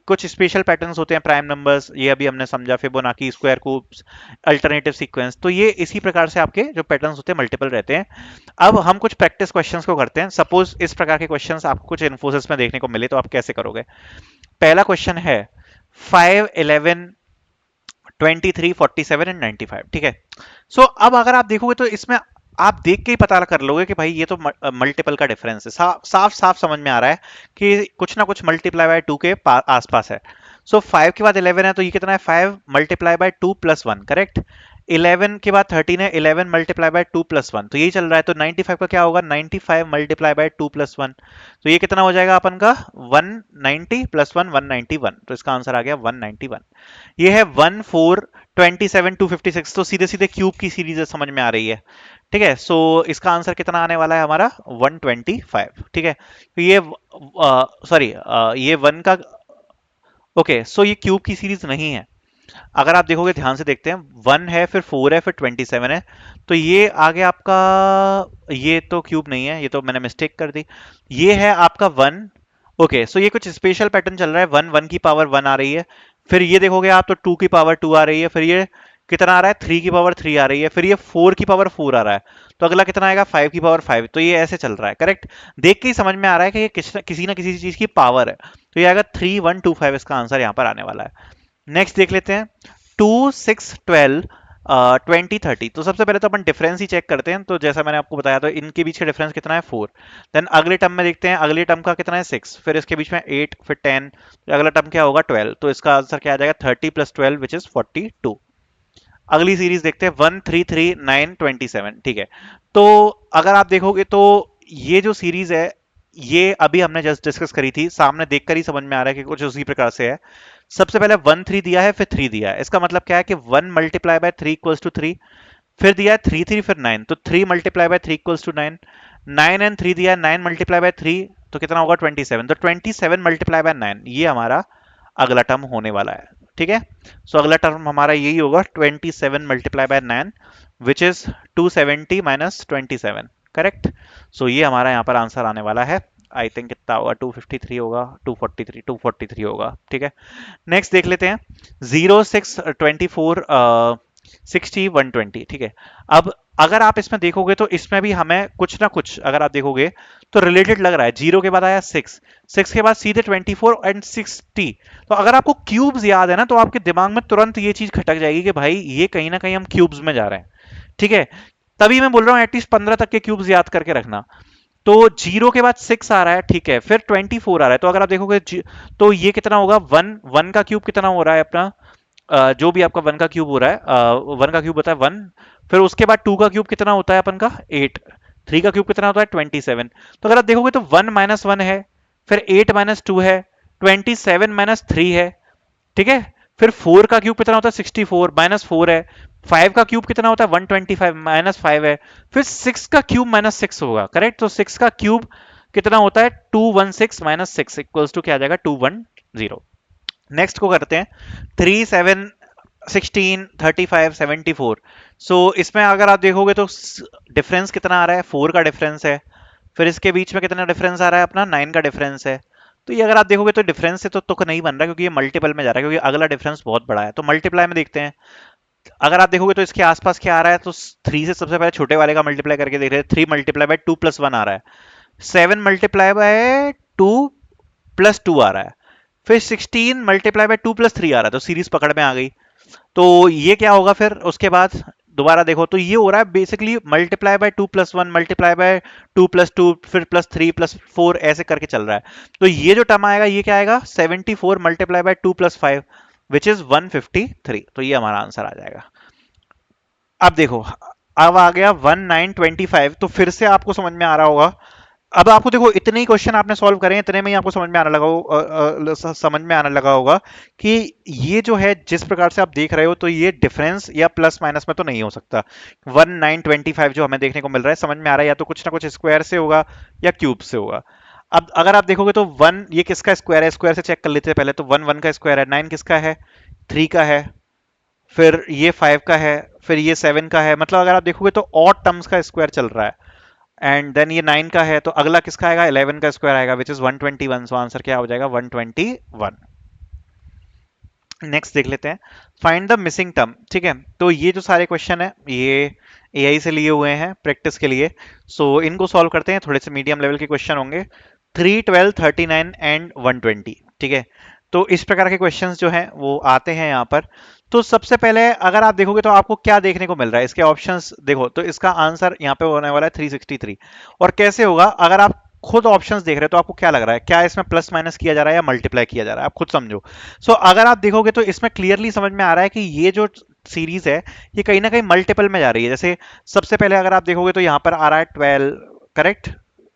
कुछ स्पेशल पैटर्न्स होते हैं प्राइम नंबर्स, ये अभी हमने समझा, फिबोनाची, स्क्वायर कूब्स, अल्टरनेटिव सीक्वेंस। तो ये इसी प्रकार से आपके जो पैटर्न्स होते हैं मल्टीपल रहते हैं। अब हम कुछ प्रैक्टिस क्वेश्चंस को करते हैं। सपोज इस प्रकार के क्वेश्चंस आपको कुछ इन्फोसिस में देखने को मिले तो आप कैसे करोगे। पहला क्वेश्चन है 5 11 23 47 एंड 95, ठीक है। सो अब अगर आप देखोगे तो इसमें आप देख के ही पता कर लोगे कि भाई ये तो मल्टीपल का डिफरेंस है, साफ साफ समझ में आ रहा है कि कुछ ना कुछ मल्टीप्लाई बाय 2 के आसपास है। सो 5 के बाद 11 है तो ये कितना है 5 मल्टीप्लाई बाय 2 प्लस 1, करेक्ट। 11 के बाद 13 है, 11 मल्टीप्लाई बाय 2 प्लस 1, तो यही चल रहा है। तो 95 का क्या होगा 95 मल्टीप्लाई बाय 2 प्लस 1, तो ये कितना हो जाएगा अपन का 190 प्लस 1 191। तो इसका आंसर आ गया 191। ये है 1 4 27 256, तो सीधे सीधे क्यूब की सीरीज समझ में आ रही है, ठीक है। सो इसका आंसर कितना आने वाला है हमारा 125, ठीक है। तो ये सॉरी ये वन का, ओके। सो ये क्यूब की सीरीज नहीं है। अगर आप देखोगे ध्यान से देखते हैं, 1 है फिर 4 है फिर 27 है, तो ये आगे आपका, ये तो क्यूब नहीं है, ये तो मैंने मिस्टेक कर दी। ये है आपका 1, ओके। सो ये कुछ स्पेशल पैटर्न चल रहा है, 1 1 की पावर 1 आ रही है, फिर ये देखोगे आप तो 2 की पावर 2 आ रही है, फिर ये कितना आ रहा है 3 की पावर 3 आ रही है, फिर ये 4 की पावर 4 आ रहा है, तो अगला कितना आएगा 5 की पावर 5। तो ये ऐसे चल रहा है, करेक्ट। देख के ही समझ में आ रहा है कि ये किसी ना किसी चीज की पावर है। तो ये आएगा 3 1 2 5, इसका आंसर यहाँ पर आने वाला है। नेक्स्ट देख लेते हैं 2 6 12 20 30। तो सबसे पहले तो अपन डिफरेंस ही चेक करते हैं। तो जैसा मैंने आपको बताया, तो इनके बीच का डिफरेंस कितना है 4। देन अगले टर्म में देखते हैं, अगले टर्म का कितना है 6, फिर इसके बीच में 8, फिर 10, तो अगला टर्म क्या होगा 12। तो इसका आंसर क्या आ जाएगा 30 प्लस 12 विच इज 42। अगली सीरीज देखते हैं 1 3 3 9 27, ठीक है। तो अगर आप देखोगे तो ये जो सीरीज है ये अभी हमने जस्ट डिस्कस करी थी, सामने देखकर ही समझ में आ रहा है कि कुछ उसी प्रकार से है। सबसे पहले 1 3 दिया है फिर 3 दिया है, इसका मतलब क्या है कि 1 मल्टीप्लाई बाय 3 इक्वल्स टू 3, फिर दिया है 3 3 फिर 9, तो 3 multiply by 3 equals to 9, 9 and 3 दिया है 9 मल्टीप्लाई बाय 3, तो कितना होगा 27, तो 27 मल्टीप्लाई बाय 9, ये हमारा अगला टर्म होने वाला है, ठीक है। सो अगला टर्म हमारा यही होगा 27 multiply by 9 which is 270 minus 27, correct. So ये हमारा यहाँ पर आंसर आने वाला है। आई थिंक कितना होगा 253 होगा, 243 होगा, ठीक है। नेक्स्ट देख लेते हैं 0 6 24 60 120, ठीक है। अब अगर आप इसमें देखोगे तो इसमें भी हमें कुछ ना कुछ, अगर आप देखोगे तो रिलेटेड लग रहा है। 0 के बाद आया 6, 6 के बाद सीधे 24 एंड 60। तो अगर आपको क्यूब्स याद है ना, तो आपके दिमाग में तुरंत ये चीज खटक जाएगी कि भाई ये कहीं ना कहीं हम क्यूब्स में जा रहे हैं, ठीक है। तभी मैं बोल रहा हूँ एटलीस्ट 15 तक के क्यूब्स याद करके रखना। तो 0 के बाद 6 आ रहा है, ठीक है, फिर 24 आ रहा है, तो अगर आप देखोगे तो ये कितना होगा 1 1 का क्यूब कितना हो रहा है अपना, जो भी आपका 1 का क्यूब हो रहा है, 1 का क्यूब होता है 1, फिर उसके बाद 2 का क्यूब कितना होता है अपन का 8, 3 का क्यूब कितना होता है 27। तो अगर आप देखोगे तो 1 माइनस 1 है, फिर 8 माइनस 2 है, 27 माइनस 3 है, ठीक है। फिर 4 का क्यूब कितना होता है 64 माइनस 4 है, 5 का क्यूब कितना होता है 125 माइनस 5 है, फिर 6 का क्यूब माइनस 6 होगा, करेक्ट। तो 6 का क्यूब कितना होता है 216 माइनस 6 इक्वल्स टू क्या आ जाएगा 210। नेक्स्ट को करते हैं 3 7 16, 35, 74। सो इसमें अगर आप देखोगे तो डिफरेंस कितना आ रहा है, 4 का डिफरेंस है। फिर इसके बीच में कितना डिफरेंस आ रहा है, अपना 9 का डिफरेंस है। तो ये अगर आप देखोगे तो डिफरेंस से तो तुक नहीं बन रहा, क्योंकि ये मल्टीपल में जा रहा है, क्योंकि अगला डिफरेंस बहुत बड़ा है। तो मल्टीप्लाई में देखते हैं। अगर आप देखोगे तो इसके आसपास क्या आ रहा है, तो 3 से सबसे पहले छोटे वाले का मल्टीप्लाई करके देख रहे हैं। 3 मल्टीप्लाई बाय 2 प्लस 1 आ रहा है। 7 मल्टीप्लाई बाय 2 प्लस 2 आ रहा है। फिर 16 मल्टीप्लाई बाय 2 प्लस 3 आ रहा है। तो सीरीज पकड़ में आ गई। तो ये क्या होगा फिर उसके बाद, दोबारा देखो तो ये हो रहा है basically multiply by 2 plus 1 multiply by 2 plus 2 फिर प्लस 3 प्लस 4 ऐसे करके चल रहा है। तो ये जो टर्म आएगा ये क्या आएगा, 74 multiply by 2 plus 5 which is 153। तो ये हमारा आंसर आ जाएगा। अब देखो, अब आ गया 1925। तो फिर से आपको समझ में आ रहा होगा। अब आपको देखो, इतने ही क्वेश्चन आपने सॉल्व करे, इतने में ही आपको समझ में आने लगा समझ में आने लगा होगा कि ये जो है जिस प्रकार से आप देख रहे हो, तो ये डिफरेंस या प्लस माइनस में तो नहीं हो सकता। 1925 जो हमें देखने को मिल रहा है, समझ में आ रहा है या तो कुछ ना कुछ स्क्वायर से होगा या क्यूब से होगा। अब अगर आप देखोगे तो वन ये किसका स्क्वायर है, स्क्वायर से चेक कर लेते हैं पहले। तो वन वन का स्क्वायर है, नाइन किसका है, थ्री का है, फिर ये फाइव का है, फिर ये सेवन का है। मतलब अगर आप देखोगे तो ऑड टर्म्स का स्क्वायर चल रहा है। एंड देन ये 9 का है, तो अगला किसका आएगा, 11 का स्क्वायर आएगा विच इज 121। सो आंसर क्या हो जाएगा, 121। नेक्स्ट देख लेते हैं, फाइंड द मिसिंग टर्म। ठीक है, तो ये जो सारे क्वेश्चन है ये एआई से लिए हुए हैं प्रैक्टिस के लिए। सो इनको सॉल्व करते हैं, थोड़े से मीडियम लेवल के क्वेश्चन होंगे। 3, 12, 39 एंड 120। ठीक है, तो इस प्रकार के क्वेश्चंस जो हैं वो आते हैं यहाँ पर। तो सबसे पहले अगर आप देखोगे तो आपको क्या देखने को मिल रहा है, इसके ऑप्शंस देखो तो इसका आंसर यहाँ पे होने वाला है 363। और कैसे होगा, अगर आप खुद ऑप्शंस देख रहे हो तो आपको क्या लग रहा है, क्या इसमें प्लस माइनस किया जा रहा है या मल्टीप्लाई किया जा रहा है, आप खुद समझो। सो अगर आप देखोगे तो इसमें क्लियरली समझ में आ रहा है कि ये जो सीरीज है ये कहीं ना कहीं मल्टीपल में जा रही है। जैसे सबसे पहले अगर आप देखोगे तो यहाँ पर आ रहा है 12, करेक्ट,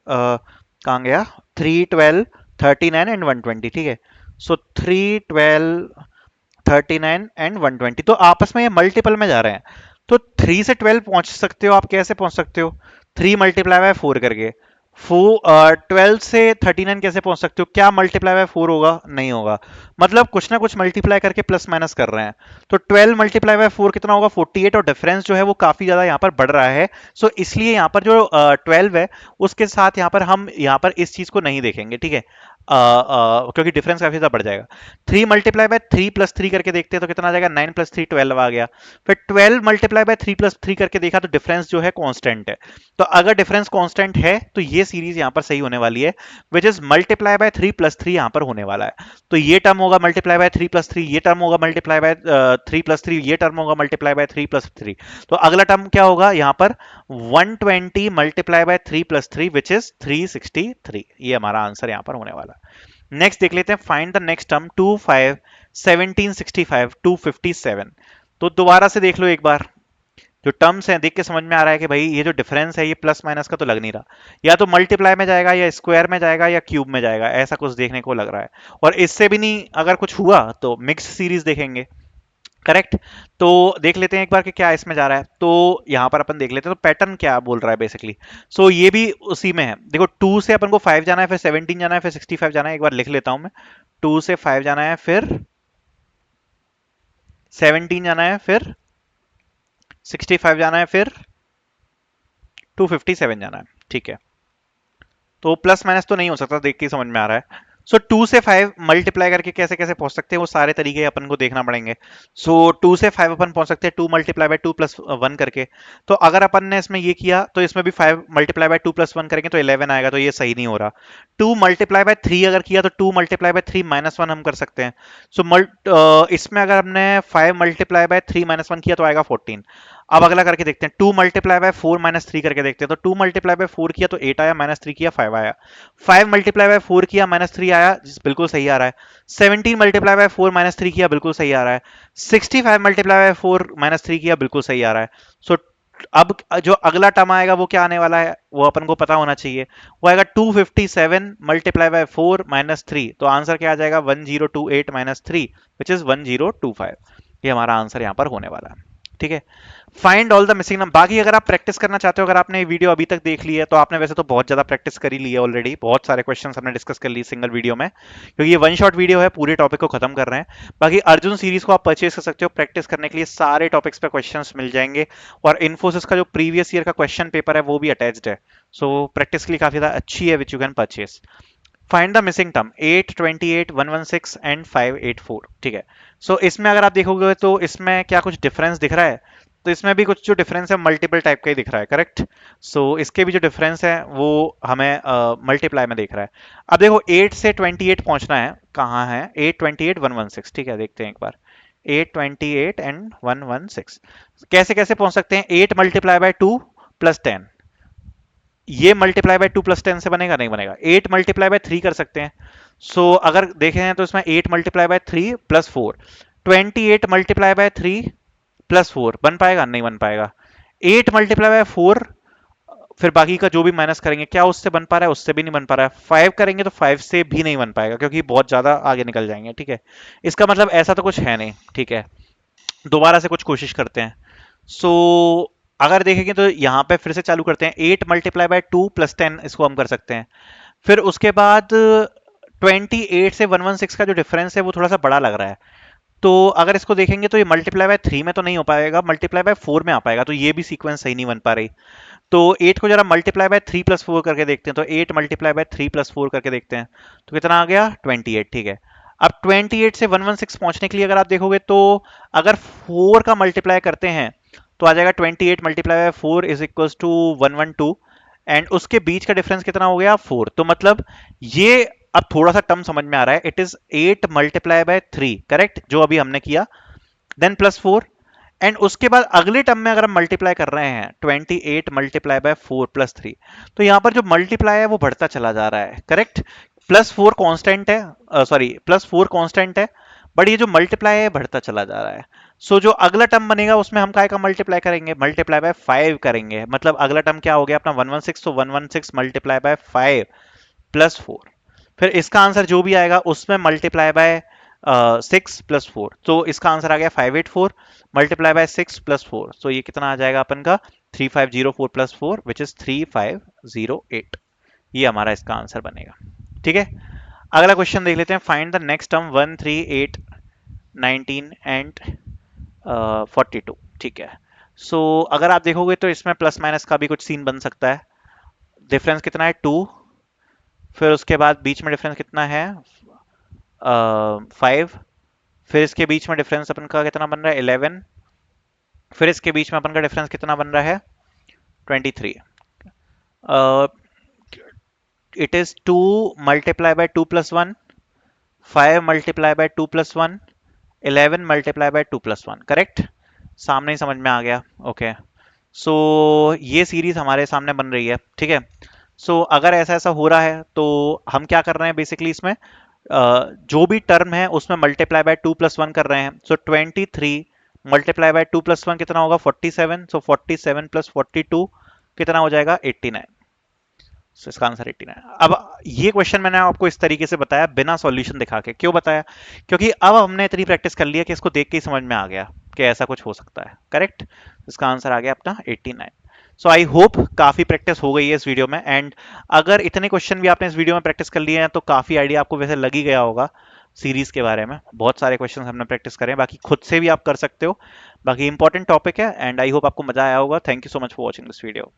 कहाँ गया, 3, 12, 39 एंड 120। ठीक है, सो 3, 12, 39 एंड 120, तो आपस में ये मल्टीपल में जा रहे हैं। तो 3 से 12 पहुंच सकते हो आप, कैसे पहुंच सकते हो, 3 मल्टीप्लाई बाय 4 करके। 12 से 39 कैसे पहुंच सकते हो, क्या मल्टीप्लाई बाय 4 होगा, नहीं होगा। मतलब कुछ ना कुछ मल्टीप्लाई करके प्लस माइनस कर रहे हैं। तो 12 मल्टीप्लाई बाय 4 कितना होगा, 48। और डिफरेंस जो है वो काफी ज्यादा यहाँ पर बढ़ रहा है। सो इसलिए यहाँ पर जो 12 है उसके साथ यहाँ पर हम यहाँ पर इस चीज को नहीं देखेंगे। ठीक है, क्योंकि डिफरेंस काफी ज्यादा बढ़ जाएगा। 3 मल्टीप्लाई बाय 3 प्लस 3 करके देखते हैं तो कितना आ जाएगा, 9 प्लस 3 12 आ गया। फिर 12 मल्टीप्लाई बाय 3 प्लस 3 करके देखा तो डिफरेंस जो है कांस्टेंट है। तो अगर डिफरेंस कांस्टेंट है तो ये सीरीज यहाँ पर सही होने वाली है, which is multiply by 3 plus 3 यहाँ पर होने वाला है। तो ये टर्म होगा मल्टीप्लाई बाय 3 प्लस 3, ये टर्म होगा मल्टीप्लाई बाय 3 प्लस 3, ये टर्म होगा मल्टीप्लाई बाय 3 प्लस 3। तो अगला टर्म क्या होगा यहाँ पर, 120 multiply by 3 plus 3 which is 363। ये हमारा आंसर यहाँ पर होने वाला है। नेक्स्ट देख लेते हैं, फाइंड द नेक्स्ट टर्म, 2, 5, 1765, 257। तो दोबारा से देख लो एक बार, जो टर्म्स हैं देख के समझ में आ रहा है कि भाई ये जो डिफरेंस है ये प्लस माइनस का तो लग नहीं रहा, या तो मल्टीप्लाई में जाएगा या स्क्वायर में जाएगा या क्यूब में जाएगा, ऐसा कुछ देखने को लग रहा है। और इससे भी नहीं अगर कुछ हुआ तो मिक्स सीरीज देखेंगे, करेक्ट। तो देख लेते हैं एक बार कि क्या इसमें जा रहा है। तो यहां पर अपन देख लेते हैं तो पैटर्न क्या बोल रहा है बेसिकली। सो ये भी उसी में है, देखो 2 से अपन को 5 जाना है, फिर 17 जाना है, फिर 65 जाना है। एक बार लिख लेता हूं मैं, 2 से 5 जाना है, फिर 17 जाना है, फिर 65 जाना है, फिर 257 जाना है। ठीक है, तो प्लस माइनस तो नहीं हो सकता, देख के ही समझ में आ रहा है। सो 2 से 5 मल्टीप्लाई करके कैसे कैसे पहुंच सकते हैं, वो सारे तरीके अपन को देखना पड़ेंगे। सो 2 से 5 अपन पहुंच सकते हैं 2 मल्टीप्लाई बाय 2 प्लस 1 करके। तो अगर अपन ने इसमें ये किया तो इसमें भी 5 मल्टीप्लाई बाय 2 प्लस 1 करेंगे तो 11 आएगा, तो ये सही नहीं हो रहा। 2 मल्टीप्लाई बाय 3 अगर किया तो 2 मल्टीप्लाई बाय 3 माइनस 1 हम कर सकते हैं। सो इसमें अगर हमने 5 मल्टीप्लाई बाय 3 माइनस 1 किया तो आएगा 14। अब अगला करके देखते हैं, 2 मल्टीप्लाई बाय 4 माइनस 3 करके देखते हैं। तो 2 मल्टीप्लाई बाय 4 किया तो 8 आया, माइनस 3 किया 5 आया। 5 मल्टीप्लाई बाय 4 किया, माइनस 3 आया, बिल्कुल सही आ रहा है। 17 मल्टीप्लाई बाय 4 माइनस 3 किया, बिल्कुल सही आ रहा है। 65 मल्टीप्लाई बाय 4 माइनस 3 किया, बिल्कुल सही आ रहा है। सो अब जो अगला टर्म आएगा वो क्या आने वाला है, वो अपन को पता होना चाहिए। वो आएगा 257 मल्टीप्लाई बाय 4 माइनस 3। तो आंसर क्या आ जाएगा, 1028 माइनस 3 विच इज 1025। ये हमारा आंसर यहाँ पर होने वाला है। ठीक है। Find all the missing number. बाकी अगर आप प्रैक्टिस करना चाहते हो, अगर आपने वीडियो अभी तक देख ली है तो आपने वैसे तो बहुत ज्यादा प्रैक्टिस कर ही ली है ऑलरेडी, बहुत सारे क्वेश्चंस हमने डिस्कस कर लिए सिंगल वीडियो में, क्योंकि ये वन शॉट वीडियो है, पूरे टॉपिक को खत्म कर रहे हैं। बाकी अर्जुन सीरीज को आप परचेज कर सकते हो, प्रैक्टिस करने के लिए सारे टॉपिक्स पे क्वेश्चंस मिल जाएंगे, और इन्फोसिस का जो प्रीवियस ईयर का क्वेश्चन पेपर है वो भी अटैच्ड है, सो प्रैक्टिस के लिए काफी ज्यादा अच्छी है, which you can purchase. Find the missing term 8, 28, 116 and 584। ठीक है। सो इसमें अगर आप देखोगे तो इसमें क्या कुछ डिफरेंस दिख रहा है? तो इसमें भी कुछ जो डिफरेंस है मल्टीपल टाइप का ही दिख रहा है, करेक्ट। सो इसके भी जो डिफरेंस है वो हमें मल्टीप्लाई में दिख रहा है। अब देखो 8 से 28 पहुंचना है, कहाँ है 8, 28, 116। ठीक है, देखते हैं एक बार। 8, 28 एंड 116 कैसे कैसे पहुंच सकते हैं? 8 मल्टीप्लाई बाय 2 प्लस 10, ये मल्टीप्लाई बाय 2 प्लस 10 से बनेगा? नहीं बनेगा। 8 मल्टीप्लाई बाय 3 कर सकते हैं। सो अगर देखें तो इसमें 8 multiply by 3 plus 4, 28 multiply by 3 plus 4 बन पाएगा? नहीं बन पाएगा। 8 मल्टीप्लाई बाय 4, फिर बाकी का जो भी माइनस करेंगे, क्या उससे बन पा रहा है? उससे भी नहीं बन पा रहा है। 5 करेंगे तो 5 से भी नहीं बन पाएगा, क्योंकि बहुत ज्यादा आगे निकल जाएंगे। ठीक है, इसका मतलब ऐसा तो कुछ है नहीं। ठीक है, दोबारा से कुछ कोशिश करते हैं। सो अगर देखेंगे तो यहाँ पे फिर से चालू करते हैं। 8 मल्टीप्लाई बाय 2 प्लस 10, इसको हम कर सकते हैं। फिर उसके बाद 28 से 116 का जो डिफरेंस है वो थोड़ा सा बड़ा लग रहा है, तो अगर इसको देखेंगे तो ये मल्टीप्लाई बाय 3 में तो नहीं हो पाएगा, मल्टीप्लाई बाय 4 में आ पाएगा, तो ये भी सीक्वेंस सही नहीं बन पा रही। तो 8 को जरा मल्टीप्लाई बाय 3 प्लस 4 करके देखते हैं, तो 8 मल्टीप्लाई बाय 3 प्लस 4 करके देखते हैं, तो कितना आ गया? 28। ठीक है। अब 28 से 116 पहुंचने के लिए अगर आप देखोगे तो अगर 4 का मल्टीप्लाई करते हैं तो आ जाएगा 28 multiply by 4 is equals to 112, and उसके बीच का डिफरेंस कितना हो गया? 4। तो मतलब ये अब थोड़ा सा टर्म समझ में आ रहा है। It is 8 multiply by 3, correct, जो अभी हमने किया, देन प्लस 4, एंड उसके बाद अगले टर्म में अगर हम मल्टीप्लाई कर रहे हैं 28 मल्टीप्लाई बाय 4 प्लस 3, तो यहां पर जो मल्टीप्लाई है वो बढ़ता चला जा रहा है, करेक्ट। प्लस 4 कांस्टेंट है, सॉरी प्लस 4 कांस्टेंट है, बट ये जो मल्टीप्लाई है बढ़ता चला जा रहा है। सो जो अगला टर्म बनेगा उसमें हम काय का मल्टीप्लाई करेंगे? मल्टीप्लाई बाय 5 करेंगे। मतलब अगला टर्म क्या हो गया अपना? 116, तो 116 मल्टीप्लाई बाय 5 प्लस 4, फिर इसका आंसर जो भी आएगा उसमें मल्टीप्लाई बाय 6 प्लस 4, तो इसका आंसर आ गया 584 मल्टीप्लाई बाय 6 प्लस 4, तो ये कितना आ जाएगा अपन का? 3504 प्लस 4 विच इज 3508। ये हमारा इसका आंसर बनेगा। ठीक है, अगला क्वेश्चन देख लेते हैं। Find the next term 1, 3, 8, 19 and 42। ठीक है। सो अगर आप देखोगे तो इसमें प्लस माइनस का भी कुछ सीन बन सकता है। डिफरेंस कितना है? 2। फिर उसके बाद बीच में डिफरेंस कितना है? 5। फिर इसके बीच में डिफरेंस अपन का कितना बन रहा है? 11। फिर इसके बीच में अपन का डिफरेंस कितना बन रहा है? 23। It is 2 multiply by 2 plus 1, 5 multiply by 2 plus 1, 11 multiply by 2 plus 1, correct. सामने ही समझ में आ गया। ओके, सो ये सीरीज हमारे सामने बन रही है। ठीक है। सो अगर ऐसा ऐसा हो रहा है तो हम क्या कर रहे हैं बेसिकली इसमें, जो भी टर्म है उसमें मल्टीप्लाई बाय 2 प्लस 1 कर रहे हैं। सो 23 मल्टीप्लाई बाय 2 प्लस 1 कितना होगा? 47। सो 47 प्लस 42 कितना हो जाएगा? 89। सो इसका आंसर 89। अब ये क्वेश्चन मैंने आपको इस तरीके से बताया बिना सॉल्यूशन दिखा के। क्यों बताया? क्योंकि अब हमने इतनी प्रैक्टिस कर लिया कि इसको देख के ही समझ में आ गया कि ऐसा कुछ हो सकता है, करेक्ट। इसका आंसर आ गया अपना 89। सो आई होप काफी प्रैक्टिस हो गई है इस वीडियो में, एंड अगर इतने क्वेश्चन भी आपने इस वीडियो में प्रैक्टिस कर लिए हैं तो काफी आइडिया आपको वैसे लग ही गया होगा सीरीज के बारे में। बहुत सारे क्वेश्चन हमने प्रैक्टिस करे हैं, बाकी खुद से भी आप कर सकते हो। बाकी इंपॉर्टेंट टॉपिक है, एंड आई होप आपको मजा आया होगा। Thank you so much for watching this video.